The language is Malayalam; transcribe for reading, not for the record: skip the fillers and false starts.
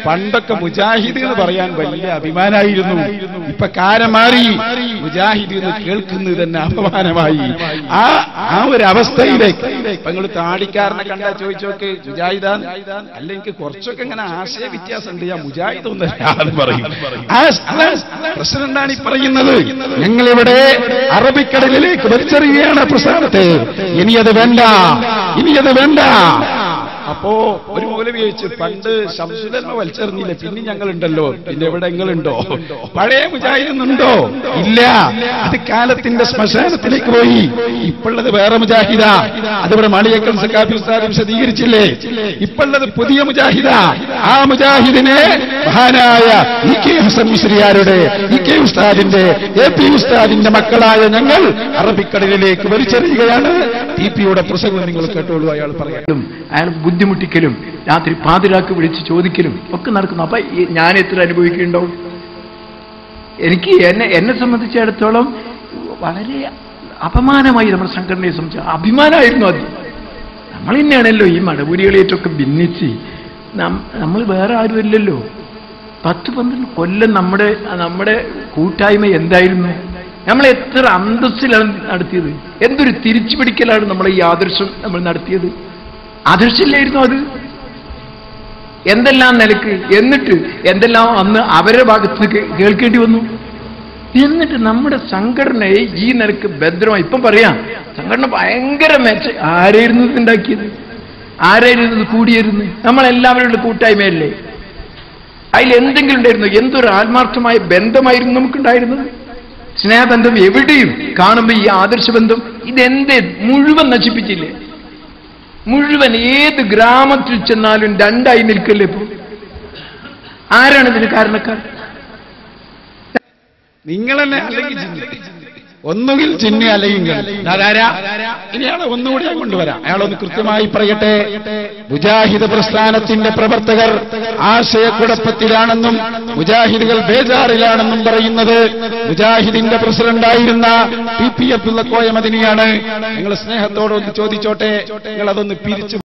പണ്ടൊക്കെ മുജാഹിദ് എന്ന് പറയാൻ വലിയ അഭിമാനമായിരുന്നു. ഇപ്പൊ കാലം മാറി, മുജാഹിദ് എന്ന് കേൾക്കുന്നത് തന്നെ അപമാനമായി. ആ ഒരു അവസ്ഥയിലേക്ക് നിങ്ങൾ താടിക്കാരനെ കണ്ടാ ചോദിച്ചോക്ക് മുജാഹിദാന്ന് അല്ല, എനിക്ക് കുറച്ചൊക്കെ ഇങ്ങനെ ആശയ വ്യത്യാസം ഉണ്ട്, ഞാൻ മുജാഹിദ് ഒന്നും പറയും. പ്രസിഡന്റാണ് ഈ പറയുന്നത്. ഞങ്ങളിവിടെ അറബിക്കടലിലേക്ക് വലിച്ചെറിയുകയാണ് പ്രസ്ഥാനത്തെ. ഇനിയത് വേണ്ട. അപ്പോ ഒരു മൗലവി ചോദിച്ചു, പണ്ട് ശംസുലമ വലിച്ചെറിഞ്ഞില്ലേ, പിന്നെ ഞങ്ങളുണ്ടല്ലോ, പിന്നെ എവിടെ ഞങ്ങളുണ്ടോ? പഴയ മുജാഹിദുണ്ടോ? ഇല്ല, അത് കാലത്തിന്റെ ശ്മശാനത്തിലേക്ക് പോയി. ഇപ്പോഴത് വേറെ മുജാഹിദ. അതിവിടെ മാളിയേക്കൽ സഖാഫി ഉസ്താദ് വിശദീകരിച്ചില്ലേ? ഇപ്പോഴത് പുതിയ മുജാഹിദ. ആ മുജാഹിദിനെ മഹാനായ ഇ.കെ. ഹസൻ മുസ്ലിയാരുടെ, ഇ.കെ. ഉസ്താദിന്റെ, എ.പി. ഉസ്താദിന്റെ മക്കളായ ഞങ്ങൾ അറബിക്കടലിലേക്ക് വലിച്ചെറിയുകയാണ്. ടി.പിയുടെ പ്രസംഗം നിങ്ങൾ കേട്ടോളൂ. അയാൾ പറയാം, അയാൾ ബുദ്ധിമുട്ടിക്കലും രാത്രി പാതിരാക്ക് വിളിച്ച് ചോദിക്കലും ഒക്കെ നടക്കുന്നു. അപ്പൊ ഞാൻ എത്ര അനുഭവിക്കുന്നുണ്ടാവും? എനിക്ക് എന്നെ സംബന്ധിച്ചിടത്തോളം വളരെ അപമാനമായി നമ്മുടെ സംഘടനയെ സംബന്ധിച്ച് അഭിമാനമായിരുന്നു അത്. നമ്മൾ തന്നെയാണല്ലോ ഈ മടപൂരികളേറ്റൊക്കെ ഭിന്നിച്ച്. നമ്മൾ വേറെ ആരുമല്ലല്ലോ. 10-12 കൊല്ലം നമ്മുടെ കൂട്ടായ്മ എന്തായിരുന്നു? നമ്മൾ എത്ര അന്തസ്സിലാണ് നടത്തിയത്? എന്തൊരു തിരിച്ചുപിടിക്കലാണ് നമ്മളെ ഈ ആദർശം നമ്മൾ നടത്തിയത്. ആദർശമില്ലായിരുന്നു അത് എന്തെല്ലാം നിലക്ക്. എന്നിട്ട് എന്തെല്ലാം അന്ന് അവരുടെ ഭാഗത്ത് നിന്ന് കേൾക്കേണ്ടി വന്നു. എന്നിട്ട് നമ്മുടെ സംഘടനയെ ഈ നിലക്ക് ഭദ്രമായി ഇപ്പം പറയാം, സംഘടന ഭയങ്കര ആരായിരുന്നു ഉണ്ടാക്കിയത്? ആരായിരുന്നു കൂടിയിരുന്നു? നമ്മളെല്ലാവരുടെ കൂട്ടായ്മയല്ലേ? അതിലെന്തെങ്കിലും ഉണ്ടായിരുന്നു? എന്തൊരു ആത്മാർത്ഥമായ ബന്ധമായിരുന്നു നമുക്കുണ്ടായിരുന്നത്. സ്നേഹബന്ധം എവിടെയും കാണുമ്പോൾ ഈ ആദർശബന്ധം ഇതെന്തേ മുഴുവൻ നശിപ്പിച്ചില്ലേ? മുഴുവൻ ഏത് ഗ്രാമത്തിൽ ചെന്നാലും രണ്ടായി നിൽക്കല്ലേ? ഇപ്പൊ ആരാണ് ഇതിന് കാരണക്കാർ? നിങ്ങളല്ലേ? അല്ലെങ്കിൽ ഒന്നുകിൽ ചിഹ്ന അല്ലെങ്കിൽ ഇനിയാളെ ഒന്നുകൂടി ഞാൻ കൊണ്ടുവരാം. അയാളൊന്ന് കൃത്യമായി പറയട്ടെ. മുജാഹിദ് പ്രസ്ഥാനത്തിന്റെ പ്രവർത്തകർ ആശയക്കുഴപ്പത്തിലാണെന്നും മുജാഹിദുകൾ ബേജാറിലാണെന്നും പറയുന്നത് മുജാഹിദിന്റെ പ്രസിഡന്റായിരുന്ന ടി.പി. അബ്ദുള്ള കോയ മദനിയാണ്. നിങ്ങൾ സ്നേഹത്തോടൊന്ന് ചോദിച്ചോട്ടെ, നിങ്ങൾ അതൊന്ന് പിരിച്ചു